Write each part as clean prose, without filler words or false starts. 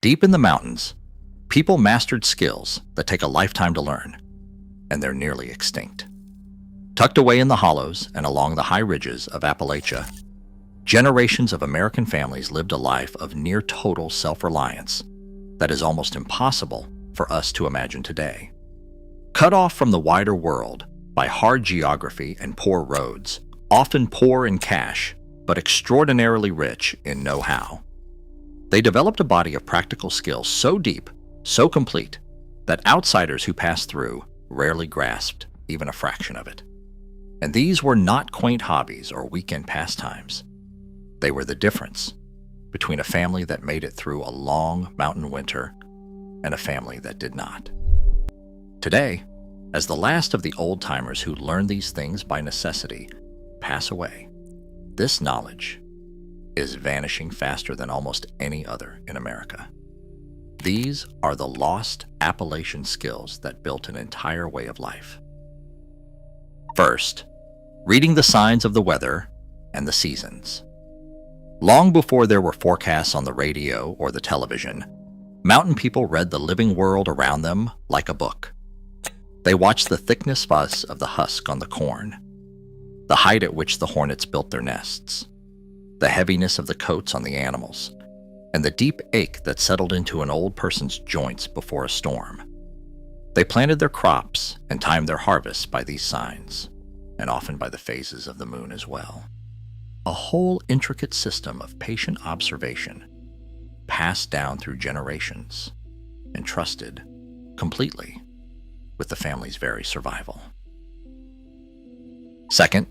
Deep in the mountains, people mastered skills that take a lifetime to learn, and they're nearly extinct. Tucked away in the hollows and along the high ridges of Appalachia, generations of American families lived a life of near total self-reliance that is almost impossible for us to imagine today. Cut off from the wider world by hard geography and poor roads, often poor in cash, but extraordinarily rich in know-how. They developed a body of practical skills so deep, so complete, that outsiders who passed through rarely grasped even a fraction of it. And these were not quaint hobbies or weekend pastimes. They were the difference between a family that made it through a long mountain winter and a family that did not. Today, as the last of the old-timers who learned these things by necessity pass away, this knowledge is vanishing faster than almost any other in America. These are the lost Appalachian skills that built an entire way of life. First, reading the signs of the weather and the seasons. Long before there were forecasts on the radio or the television, mountain people read the living world around them like a book. They watched the thickness fuzz of the husk on the corn, the height at which the hornets built their nests, the heaviness of the coats on the animals, and the deep ache that settled into an old person's joints before a storm. They planted their crops and timed their harvests by these signs, and often by the phases of the moon as well. A whole intricate system of patient observation passed down through generations and trusted completely with the family's very survival. Second,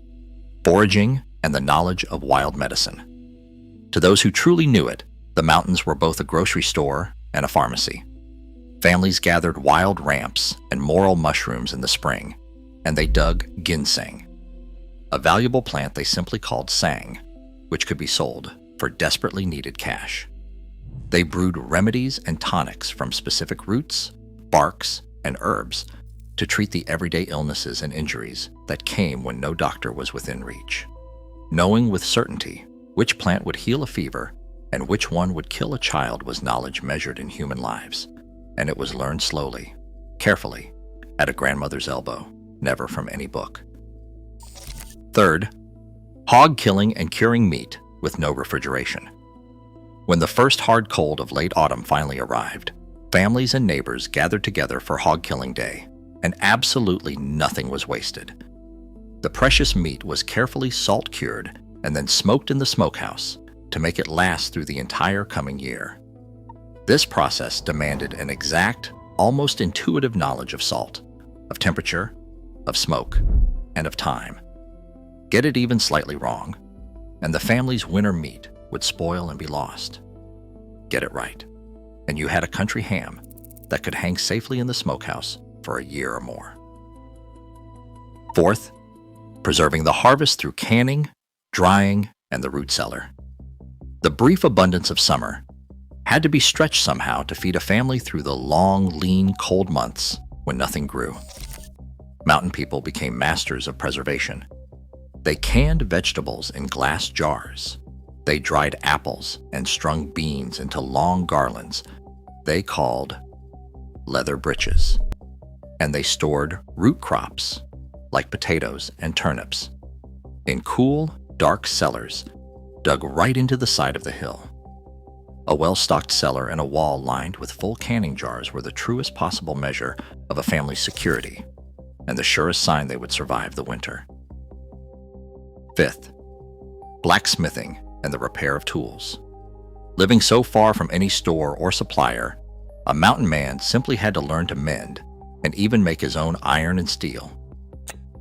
foraging and the knowledge of wild medicine. To those who truly knew it, the mountains were both a grocery store and a pharmacy. Families gathered wild ramps and morel mushrooms in the spring, and they dug ginseng, a valuable plant they simply called sang, which could be sold for desperately needed cash. They brewed remedies and tonics from specific roots, barks, and herbs to treat the everyday illnesses and injuries that came when no doctor was within reach. Knowing with certainty which plant would heal a fever and which one would kill a child was knowledge measured in human lives, and it was learned slowly, carefully, at a grandmother's elbow, never from any book. Third, hog killing and curing meat with no refrigeration. When the first hard cold of late autumn finally arrived, families and neighbors gathered together for hog killing day, and absolutely nothing was wasted. The precious meat was carefully salt cured and then smoked in the smokehouse to make it last through the entire coming year. This process demanded an exact, almost intuitive knowledge of salt, of temperature, of smoke, and of time. Get it even slightly wrong, and the family's winter meat would spoil and be lost. Get it right, and you had a country ham that could hang safely in the smokehouse for a year or more. Fourth, preserving the harvest through canning, drying, and the root cellar. The brief abundance of summer had to be stretched somehow to feed a family through the long, lean, cold months when nothing grew. Mountain people became masters of preservation. They canned vegetables in glass jars. They dried apples and strung beans into long garlands they called leather breeches. And they stored root crops, like potatoes and turnips, in cool, dark cellars dug right into the side of the hill. A well-stocked cellar and a wall lined with full canning jars were the truest possible measure of a family's security, and the surest sign they would survive the winter. Fifth, blacksmithing and the repair of tools. Living so far from any store or supplier, a mountain man simply had to learn to mend and even make his own iron and steel.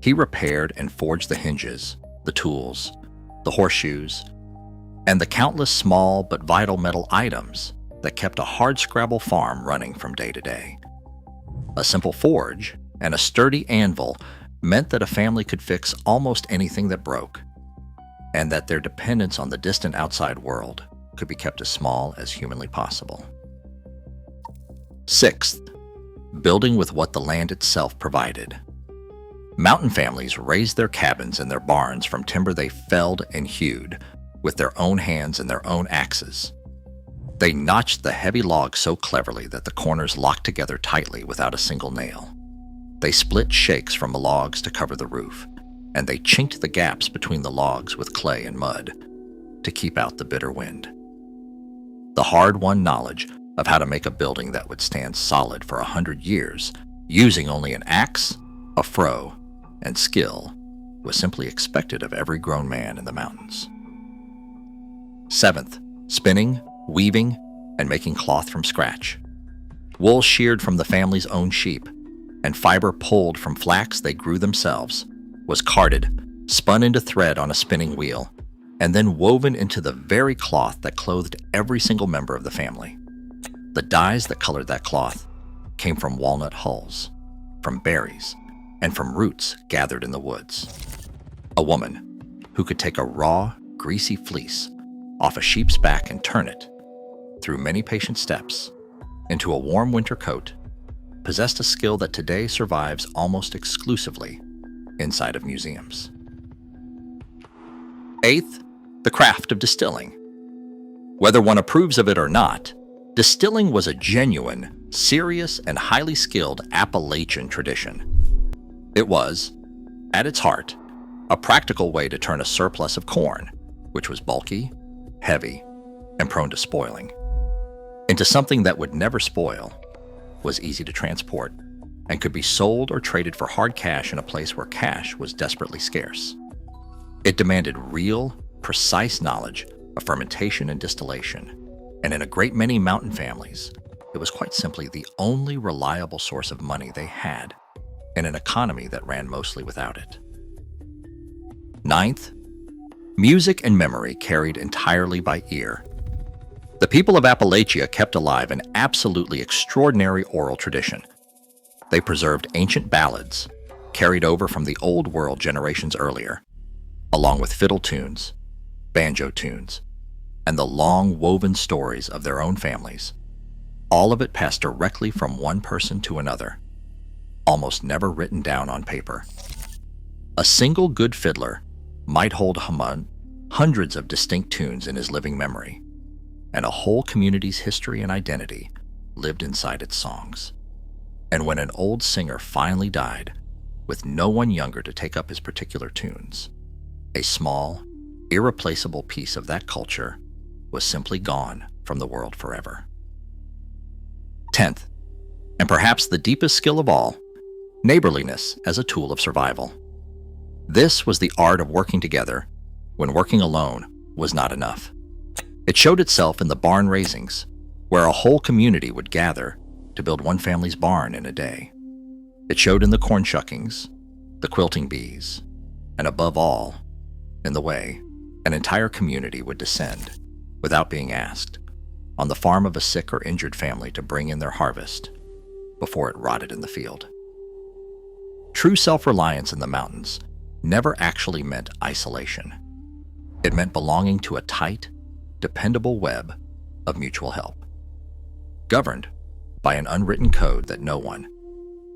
He repaired and forged the hinges, the tools, the horseshoes, and the countless small but vital metal items that kept a hardscrabble farm running from day to day. A simple forge and a sturdy anvil meant that a family could fix almost anything that broke, and that their dependence on the distant outside world could be kept as small as humanly possible. Sixth, building with what the land itself provided. Mountain families raised their cabins and their barns from timber they felled and hewed with their own hands and their own axes. They notched the heavy logs so cleverly that the corners locked together tightly without a single nail. They split shakes from the logs to cover the roof, and they chinked the gaps between the logs with clay and mud to keep out the bitter wind. The hard-won knowledge of how to make a building that would stand solid for 100 years using only an axe, a froe, and skill was simply expected of every grown man in the mountains. 7th, spinning, weaving, and making cloth from scratch. Wool sheared from the family's own sheep, and fiber pulled from flax they grew themselves, was carded, spun into thread on a spinning wheel, and then woven into the very cloth that clothed every single member of the family. The dyes that colored that cloth came from walnut hulls, from berries, and from roots gathered in the woods. A woman who could take a raw, greasy fleece off a sheep's back and turn it, through many patient steps, into a warm winter coat, possessed a skill that today survives almost exclusively inside of museums. 8th, the craft of distilling. Whether one approves of it or not, distilling was a genuine, serious, and highly skilled Appalachian tradition. It was, at its heart, a practical way to turn a surplus of corn, which was bulky, heavy, and prone to spoiling, into something that would never spoil, was easy to transport, and could be sold or traded for hard cash in a place where cash was desperately scarce. It demanded real, precise knowledge of fermentation and distillation, and in a great many mountain families, it was quite simply the only reliable source of money they had in an economy that ran mostly without it. 9th, music and memory carried entirely by ear. The people of Appalachia kept alive an absolutely extraordinary oral tradition. They preserved ancient ballads, carried over from the Old World generations earlier, along with fiddle tunes, banjo tunes, and the long woven stories of their own families. All of it passed directly from one person to another, almost never written down on paper. A single good fiddler might hold hundreds of distinct tunes in his living memory, and a whole community's history and identity lived inside its songs. And when an old singer finally died, with no one younger to take up his particular tunes, a small, irreplaceable piece of that culture was simply gone from the world forever. 10th, and perhaps the deepest skill of all, neighborliness as a tool of survival. This was the art of working together when working alone was not enough. It showed itself in the barn raisings, where a whole community would gather to build one family's barn in a day. It showed in the corn shuckings, the quilting bees, and above all, in the way an entire community would descend, without being asked, on the farm of a sick or injured family to bring in their harvest before it rotted in the field. True self-reliance in the mountains never actually meant isolation. It meant belonging to a tight, dependable web of mutual help, governed by an unwritten code that no one,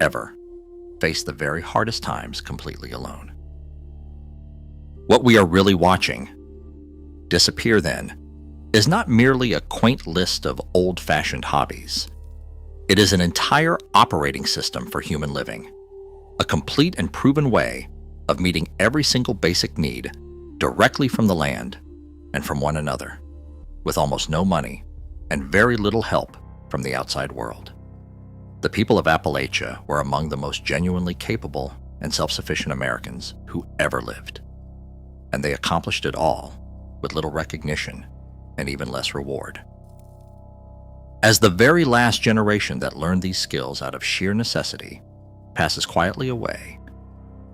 ever, faced the very hardest times completely alone. What we are really watching disappear, then, is not merely a quaint list of old-fashioned hobbies. It is an entire operating system for human living, a complete and proven way of meeting every single basic need directly from the land and from one another, with almost no money and very little help from the outside world. The people of Appalachia were among the most genuinely capable and self-sufficient Americans who ever lived, and they accomplished it all with little recognition and even less reward. As the very last generation that learned these skills out of sheer necessity passes quietly away,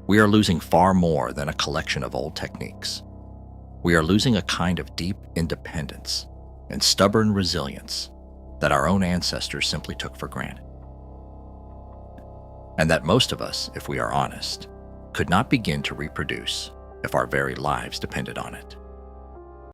we are losing far more than a collection of old techniques. We are losing a kind of deep independence and stubborn resilience that our own ancestors simply took for granted, and that most of us, if we are honest, could not begin to reproduce if our very lives depended on it.